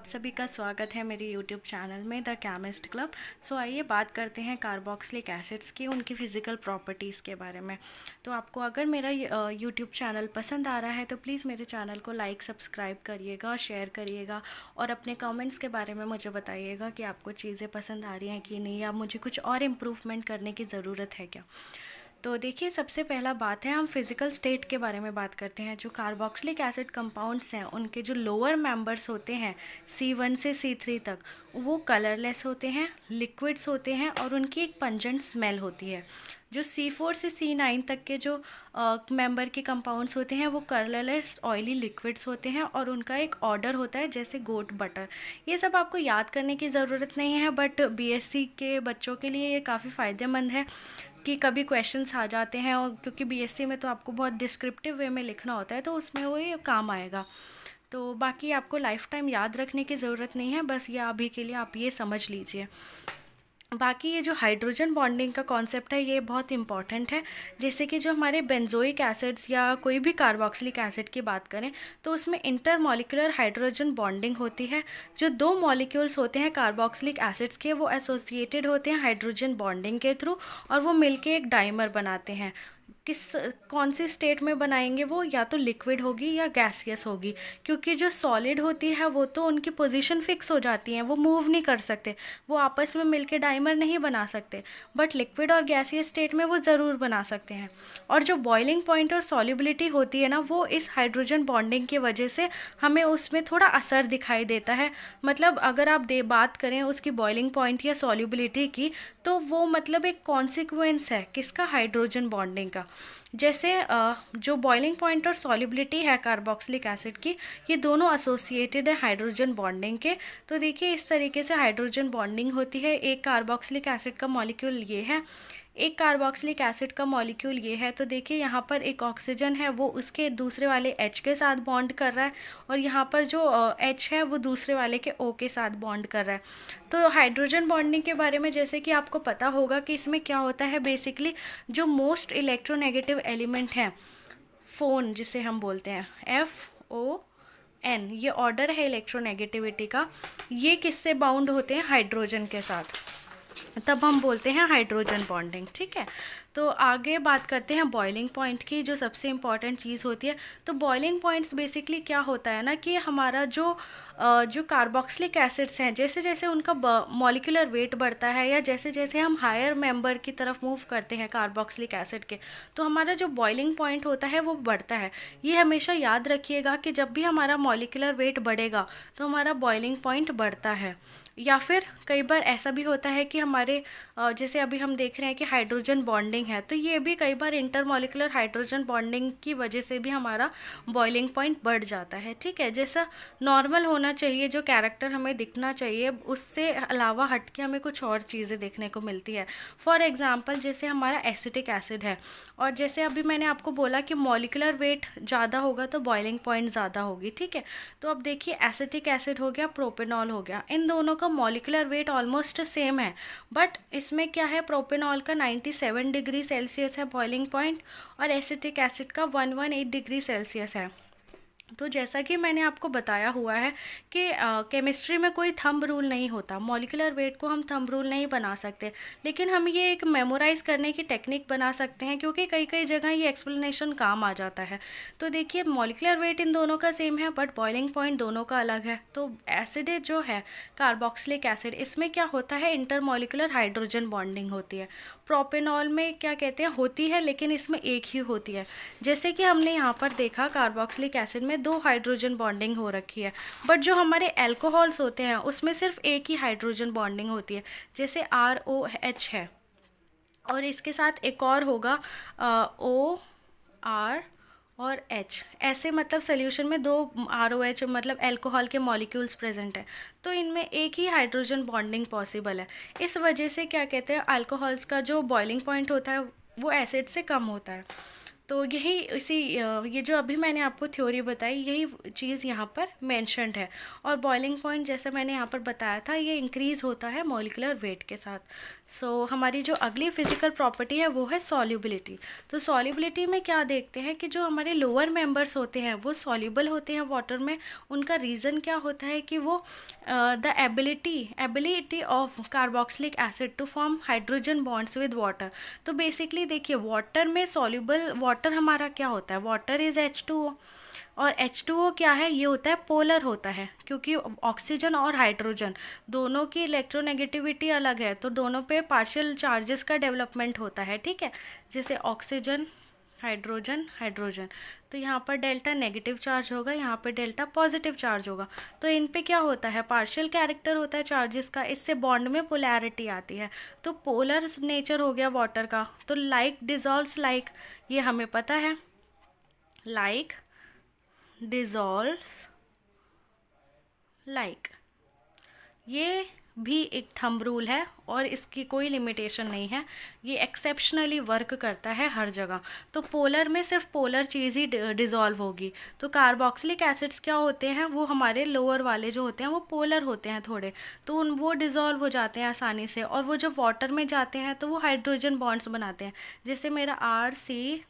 आप सभी का स्वागत है मेरे YouTube चैनल में द केमिस्ट क्लब। आइए बात करते हैं कार्बोक्सिलिक एसिड्स की, उनकी फ़िज़िकल प्रॉपर्टीज़ के बारे में। तो आपको अगर मेरा YouTube चैनल पसंद आ रहा है तो प्लीज़ मेरे चैनल को लाइक सब्सक्राइब करिएगा, शेयर करिएगा और अपने कमेंट्स के बारे में मुझे बताइएगा कि आपको चीज़ें पसंद आ रही हैं कि नहीं, या मुझे कुछ और इम्प्रूवमेंट करने की ज़रूरत है क्या। तो देखिए, सबसे पहला बात है, हम फिज़िकल स्टेट के बारे में बात करते हैं। जो कार्बोक्सिलिक एसिड कंपाउंड्स हैं, उनके जो लोअर मेंबर्स होते हैं C1 से C3 तक, वो कलरलेस होते हैं, लिक्विड्स होते हैं और उनकी एक पंजेंट स्मेल होती है। जो C4 से C9 तक के जो मेंबर के कंपाउंड्स होते हैं वो कलरलेस ऑयली लिक्विड्स होते हैं और उनका एक ऑर्डर होता है जैसे गोट बटर। ये सब आपको याद करने की ज़रूरत नहीं है, बट BSc के बच्चों के लिए ये काफ़ी फ़ायदेमंद है कि कभी क्वेश्चंस आ जाते हैं, और क्योंकि BSc में तो आपको बहुत डिस्क्रिप्टिव वे में लिखना होता है तो उसमें वो ये काम आएगा। तो बाकी आपको लाइफ टाइम याद रखने की ज़रूरत नहीं है, बस ये अभी के लिए आप ये समझ लीजिए। बाकी ये जो हाइड्रोजन बॉन्डिंग का कॉन्सेप्ट है ये बहुत इंपॉर्टेंट है। जैसे कि जो हमारे बेंजोइक एसिड्स या कोई भी कार्बोक्सिलिक एसिड की बात करें तो उसमें इंटरमॉलिक्यूलर हाइड्रोजन बॉन्डिंग होती है। जो दो मॉलिक्यूल्स होते हैं कार्बोक्सिलिक एसिड्स के, वो एसोसिएटेड होते हैं हाइड्रोजन बॉन्डिंग के थ्रू और वो मिलके एक डाइमर बनाते हैं। कौन सी स्टेट में बनाएंगे वो, या तो लिक्विड होगी या गैसियस होगी, क्योंकि जो सॉलिड होती है वो तो उनकी पोजीशन फिक्स हो जाती है, वो मूव नहीं कर सकते, वो आपस में मिलके डाइमर नहीं बना सकते। बट लिक्विड और गैसियस स्टेट में वो ज़रूर बना सकते हैं। और जो बॉइलिंग पॉइंट और सॉल्युबिलिटी होती है ना, वो इस हाइड्रोजन बॉन्डिंग की वजह से हमें उसमें थोड़ा असर दिखाई देता है। मतलब अगर आप बात करें उसकी बॉइलिंग पॉइंट या सॉल्युबिलिटी की, तो वो मतलब एक कॉन्सिक्वेंस है किसका, हाइड्रोजन बॉन्डिंग का। जैसे जो बॉइलिंग पॉइंट और सॉल्युबिलिटी है कार्बोक्सिलिक एसिड की, ये दोनों एसोसिएटेड है हाइड्रोजन बॉन्डिंग के। तो देखिए, इस तरीके से हाइड्रोजन बॉन्डिंग होती है। एक कार्बोक्सिलिक एसिड का मॉलिक्यूल ये है, एक कार्बोक्सिलिक एसिड का मॉलिक्यूल ये है। तो देखिए, यहाँ पर एक ऑक्सीजन है, वो उसके दूसरे वाले H के साथ बॉन्ड कर रहा है, और यहाँ पर जो H है वो दूसरे वाले के O के साथ बॉन्ड कर रहा है। तो हाइड्रोजन बॉन्डिंग के बारे में जैसे कि आपको पता होगा कि इसमें क्या होता है, बेसिकली जो मोस्ट इलेक्ट्रोनेगेटिव एलिमेंट है, फोन जिसे हम बोलते हैं FON, ये ऑर्डर है इलेक्ट्रोनेगेटिविटी का, ये किससे बाउंड होते हैं, हाइड्रोजन के साथ, तब हम बोलते हैं हाइड्रोजन बॉन्डिंग। ठीक है, तो आगे बात करते हैं बॉइलिंग पॉइंट की, जो सबसे इम्पॉर्टेंट चीज़ होती है। तो बॉइलिंग पॉइंट्स बेसिकली क्या होता है ना, कि हमारा जो कार्बोक्सिलिक एसिड्स हैं, जैसे जैसे उनका मॉलिक्यूलर वेट बढ़ता है, या जैसे जैसे हम हायर मेंबर की तरफ मूव करते हैं कार्बोक्सिलिक एसिड के, तो हमारा जो बॉइलिंग पॉइंट होता है वो बढ़ता है। ये हमेशा याद रखिएगा कि जब भी हमारा मॉलिक्यूलर वेट बढ़ेगा तो हमारा बॉइलिंग पॉइंट बढ़ता है। या फिर कई बार ऐसा भी होता है कि हमारे जैसे अभी हम देख रहे हैं कि हाइड्रोजन बॉन्डिंग है, तो ये भी कई बार इंटरमॉलिक्यूलर हाइड्रोजन बॉन्डिंग की वजह से भी हमारा बॉइलिंग पॉइंट बढ़ जाता है। ठीक है, जैसा नॉर्मल होना चाहिए, जो कैरेक्टर हमें दिखना चाहिए, उससे अलावा हट के हमें कुछ और चीज़ें देखने को मिलती है। फॉर एग्जाम्पल, जैसे हमारा एसिटिक एसिड है, और जैसे अभी मैंने आपको बोला कि मॉलिक्यूलर वेट ज़्यादा होगा तो बॉइलिंग पॉइंट ज़्यादा होगी। ठीक है, तो अब देखिए, एसिटिक एसिड हो गया, प्रोपेनॉल हो गया, इन दोनों का मॉलिक्यूलर वेट ऑलमोस्ट सेम है, बट इसमें क्या है, प्रोपेनॉल का 97 डिग्री सेल्सियस है बॉइलिंग पॉइंट, और एसिटिक एसिड का 118 डिग्री सेल्सियस है। तो जैसा कि मैंने आपको बताया हुआ है कि केमिस्ट्री में कोई थंब रूल नहीं होता, मॉलिक्यूलर वेट को हम थंब रूल नहीं बना सकते, लेकिन हम ये एक मेमोराइज करने की टेक्निक बना सकते हैं, क्योंकि कई कई जगह ये एक्सप्लेनेशन काम आ जाता है। तो देखिए, मॉलिक्यूलर वेट इन दोनों का सेम है, बट बॉइलिंग पॉइंट दोनों का अलग है। तो एसिड जो है कार्बोक्सिलिक एसिड, इसमें क्या होता है, इंटरमॉलिक्यूलर हाइड्रोजन बॉन्डिंग होती है। प्रोपेनॉल में क्या कहते हैं, होती है, लेकिन इसमें एक ही होती है। जैसे कि हमने यहाँ पर देखा, कार्बोक्सिलिक एसिड में दो हाइड्रोजन बॉन्डिंग हो रखी है, बट जो हमारे एल्कोहल्स होते हैं उसमें सिर्फ एक ही हाइड्रोजन बॉन्डिंग होती है, जैसे ROH है, और इसके साथ एक और होगा OR और H, ऐसे मतलब सोल्यूशन में दो ROH मतलब एल्कोहल के मॉलिक्यूल्स प्रेजेंट है, तो इनमें एक ही हाइड्रोजन बॉन्डिंग पॉसिबल है। इस वजह से क्या कहते हैं, अल्कोहल्स का जो बॉइलिंग पॉइंट होता है वो एसिड से कम होता है। तो यही ये जो अभी मैंने आपको थ्योरी बताई, यही चीज़ यहाँ पर मेंशन्ड है। और बॉइलिंग पॉइंट जैसे मैंने यहाँ पर बताया था, ये इंक्रीज़ होता है मॉलिक्यूलर वेट के साथ। हमारी जो अगली फिजिकल प्रॉपर्टी है वो है सॉल्युबिलिटी। तो सॉल्युबिलिटी में क्या देखते हैं कि जो हमारे लोअर मेंबर्स होते हैं वो सॉल्युबल होते हैं वाटर में। उनका रीज़न क्या होता है कि वो the ability of carboxylic acid to form hydrogen bonds with water. तो बेसिकली देखिए, वाटर में सॉल्युबल वाटर हमारा क्या होता है, वाटर इज़ H2O, और H2O क्या है, ये होता है पोलर होता है, क्योंकि ऑक्सीजन और हाइड्रोजन दोनों की इलेक्ट्रोनेगेटिविटी अलग है, तो दोनों पे पार्शियल चार्जेस का डेवलपमेंट होता है, ठीक है। जैसे ऑक्सीजन, हाइड्रोजन, हाइड्रोजन, तो यहाँ पर डेल्टा नेगेटिव चार्ज होगा, यहाँ पे डेल्टा पॉजिटिव चार्ज होगा। तो इन पे क्या होता है, पार्शियल कैरेक्टर होता है चार्जेस का, इससे बॉन्ड में पोलैरिटी आती है। तो पोलर नेचर हो गया वाटर का। तो लाइक डिजॉल्व्स लाइक, ये हमें पता है, लाइक डिजॉल्व्स लाइक, ये भी एक थंब रूल है और इसकी कोई लिमिटेशन नहीं है, ये एक्सेप्शनली वर्क करता है हर जगह। तो पोलर में सिर्फ पोलर चीज़ ही डिज़ोल्व होगी। तो कार्बोक्सिलिक एसिड्स क्या होते हैं, वो हमारे लोअर वाले जो होते हैं वो पोलर होते हैं थोड़े, तो वो डिज़ोल्व हो जाते हैं आसानी से, और वो जब वाटर में जाते हैं तो वो हाइड्रोजन बॉन्ड्स बनाते हैं। जैसे मेरा RC+OH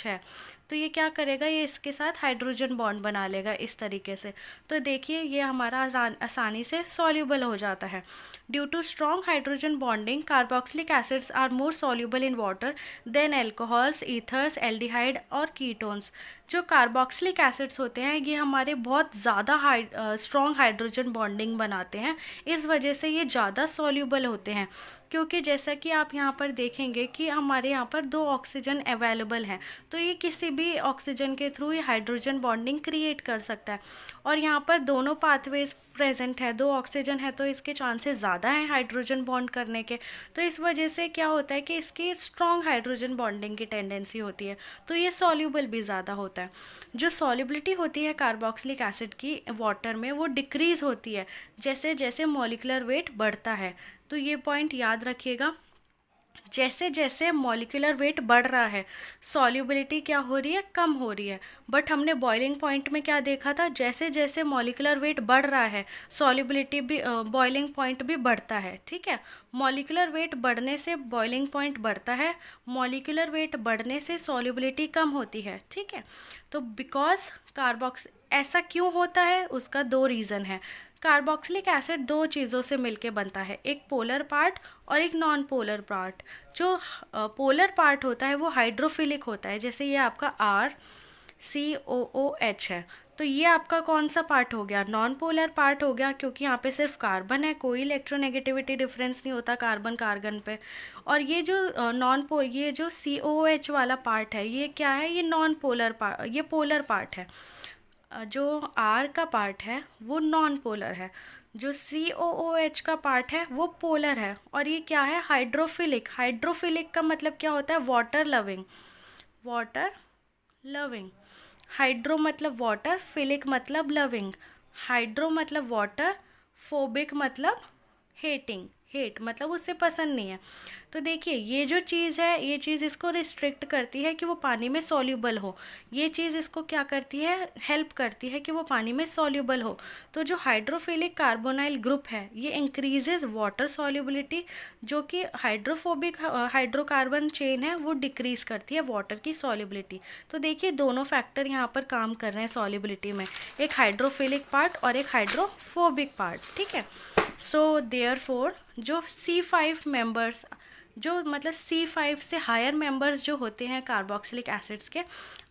है, तो ये क्या करेगा, ये इसके साथ हाइड्रोजन बॉन्ड बना लेगा इस तरीके से। तो देखिए ये हमारा आसानी से सॉल्युबल हो जाता है। Due to strong hydrogen bonding, carboxylic acids are more soluble in water than alcohols, ethers, aldehyde और कीटोन्स। जो कार्बोक्सिलिक एसिड्स होते हैं ये हमारे बहुत ज़्यादा स्ट्रॉन्ग हाइड्रोजन बॉन्डिंग बनाते हैं, इस वजह से ये ज़्यादा सॉल्युबल होते हैं। क्योंकि जैसा कि आप यहाँ पर देखेंगे कि हमारे यहाँ पर 2 ऑक्सीजन अवेलेबल हैं, तो ये किसी भी ऑक्सीजन के थ्रू ये हाइड्रोजन बॉन्डिंग क्रिएट कर सकता है। और यहाँ पर दोनों पाथवेज प्रेजेंट है, 2 ऑक्सीजन है, तो इसके चांसेस ज़्यादा हैं हाइड्रोजन बॉन्ड करने के। तो इस वजह से क्या होता है कि इसकी स्ट्रॉन्ग हाइड्रोजन बॉन्डिंग की टेंडेंसी होती है, तो ये सॉल्युबल भी ज़्यादा होता है। जो सॉल्युबिलिटी होती है कार्बोक्सिलिक एसिड की वाटर में, वो डिक्रीज़ होती है जैसे जैसे मॉलिक्यूलर वेट बढ़ता है। तो ये पॉइंट याद रखिएगा, जैसे जैसे मॉलिक्यूलर वेट बढ़ रहा है सॉल्युबिलिटी क्या हो रही है, कम हो रही है। बट हमने बॉइलिंग पॉइंट में क्या देखा था, जैसे जैसे मॉलिक्यूलर वेट बढ़ रहा है सॉल्युबिलिटी भी, बॉइलिंग पॉइंट भी बढ़ता है, ठीक है। मॉलिक्यूलर वेट बढ़ने से बॉइलिंग पॉइंट बढ़ता है, मॉलिक्यूलर वेट बढ़ने से सॉल्युबिलिटी कम होती है, ठीक है। तो बिकॉज ऐसा क्यों होता है, उसका 2 रीज़न है। कार्बोक्सिलिक एसिड 2 चीज़ों से मिलके बनता है, एक पोलर पार्ट और एक नॉन पोलर पार्ट। जो पोलर पार्ट होता है वो हाइड्रोफिलिक होता है, जैसे ये आपका RCOOH है, तो ये आपका कौन सा पार्ट हो गया, नॉन पोलर पार्ट हो गया, क्योंकि यहाँ पे सिर्फ कार्बन है, कोई इलेक्ट्रोनेगेटिविटी डिफरेंस नहीं होता कार्बन कार्बन पे। और ये जो ये जो COOH वाला पार्ट है, ये क्या है, ये नॉन पोलर पार्ट, ये पोलर पार्ट है। जो R का पार्ट है वो नॉन पोलर है, जो COOH का पार्ट है वो पोलर है। और ये क्या है, हाइड्रोफिलिक। हाइड्रोफिलिक का मतलब क्या होता है, water loving, water loving. Hydro मतलब वाटर, फिलिक मतलब लविंग। हाइड्रो मतलब वाटर, फोबिक मतलब हेटिंग, हेट मतलब उससे पसंद नहीं है। तो देखिए ये जो चीज़ है, ये चीज़ इसको रिस्ट्रिक्ट करती है कि वो पानी में सॉल्युबल हो, ये चीज़ इसको क्या करती है, हेल्प करती है कि वो पानी में सॉल्युबल हो। तो जो हाइड्रोफिलिक कार्बोनाइल ग्रुप है ये इंक्रीजेज वाटर सॉल्युबिलिटी, जो कि हाइड्रोफोबिक हाइड्रोकार्बन चेन है वो डिक्रीज करती है वाटर की सॉल्युबिलिटी। तो देखिए दोनों फैक्टर यहाँ पर काम कर रहे हैं सॉल्युबिलिटी में, एक हाइड्रोफिलिक पार्ट और एक हाइड्रोफोबिक पार्ट, ठीक है। सो देयरफॉर जो C5 मेंबर्स, जो मतलब C5 से हायर मेंबर्स जो होते हैं कार्बोक्सिलिक एसिड्स के,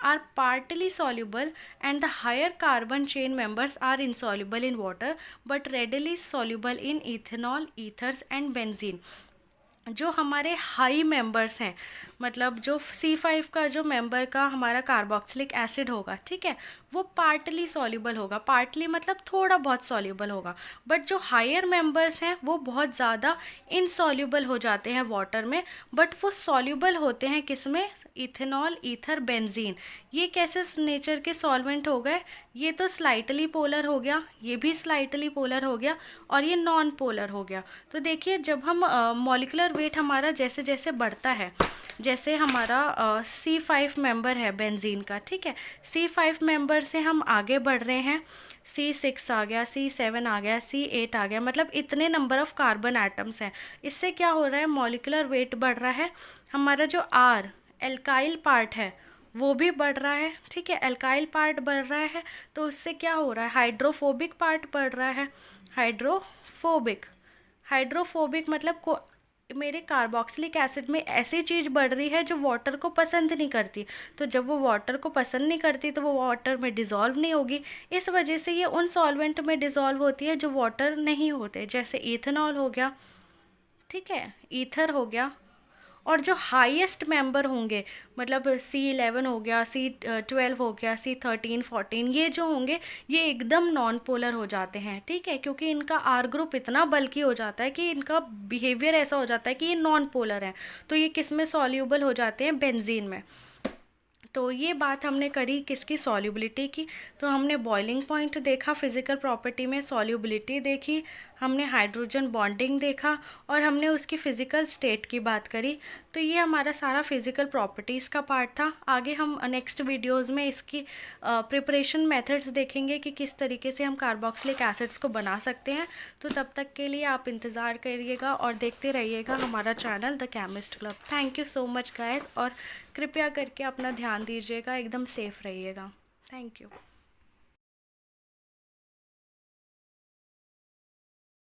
are partly soluble and the higher carbon chain members are insoluble in water but readily soluble in ethanol, ethers and benzene. जो हमारे हाई मेंबर्स हैं, मतलब जो C5 का जो मेंबर का हमारा कार्बोक्सिलिक एसिड होगा, ठीक है, वो पार्टली सॉल्युबल होगा, पार्टली मतलब थोड़ा बहुत सॉल्युबल होगा। बट जो हायर मेंबर्स हैं वो बहुत ज़्यादा इनसॉल्युबल हो जाते हैं वाटर में, बट वो सॉल्युबल होते हैं किस में, इथेनॉल, ईथर, बेंजीन। ये कैसे नेचर के सॉल्वेंट हो गए, ये तो स्लाइटली पोलर हो गया, ये भी स्लाइटली पोलर हो गया, और ये नॉन पोलर हो गया। तो देखिए जब हम मॉलिक्यूलर वेट हमारा जैसे जैसे बढ़ता है, जैसे हमारा C5 मेंबर है बेंजीन का, ठीक है, C5 मेंबर से हम आगे बढ़ रहे हैं, C6 आ गया, C7 आ गया, C8 आ गया, मतलब इतने नंबर ऑफ़ कार्बन एटम्स हैं। इससे क्या हो रहा है, मॉलिक्यूलर वेट बढ़ रहा है, हमारा जो R एल्काइल पार्ट है वो भी बढ़ रहा है, ठीक है, एल्काइल पार्ट बढ़ रहा है, तो उससे क्या हो रहा है, हाइड्रोफोबिक पार्ट बढ़ रहा है। हाइड्रोफोबिक, हाइड्रोफोबिक मतलब को मेरे कार्बोक्सिलिक एसिड में ऐसी चीज़ बढ़ रही है जो वाटर को पसंद नहीं करती, तो जब वो वाटर को पसंद नहीं करती तो वो वाटर में डिज़ोल्व नहीं होगी, इस वजह से ये उन सॉल्वेंट में डिज़ोल्व होती है जो वाटर नहीं होते, जैसे इथेनॉल हो गया, ठीक है, ईथर हो गया। और जो हाईएस्ट मेंबर होंगे, मतलब C11 हो गया, C12 हो गया, C13 14, ये जो होंगे ये एकदम नॉन पोलर हो जाते हैं, ठीक है, क्योंकि इनका आर ग्रुप इतना बल्की हो जाता है कि इनका बिहेवियर ऐसा हो जाता है कि ये नॉन पोलर है, तो ये किस में सॉल्यूबल हो जाते हैं, बेंजीन में। तो ये बात हमने करी किसकी, सॉल्युबिलिटी की। तो हमने बॉइलिंग पॉइंट देखा, फिजिकल प्रॉपर्टी में सॉल्युबिलिटी देखी, हमने हाइड्रोजन बॉन्डिंग देखा, और हमने उसकी फ़िज़िकल स्टेट की बात करी। तो ये हमारा सारा फिज़िकल प्रॉपर्टीज़ का पार्ट था। आगे हम नेक्स्ट वीडियोज़ में इसकी प्रिपरेशन मेथड्स देखेंगे कि किस तरीके से हम कार्बोक्सिलिक एसिड्स को बना सकते हैं। तो तब तक के लिए आप इंतज़ार करिएगा और देखते रहिएगा हमारा channel the chemist club. Thank you so much guys, और कृपया करके अपना ध्यान दीजिएगा, एकदम सेफ़ रहिएगा। Thank you.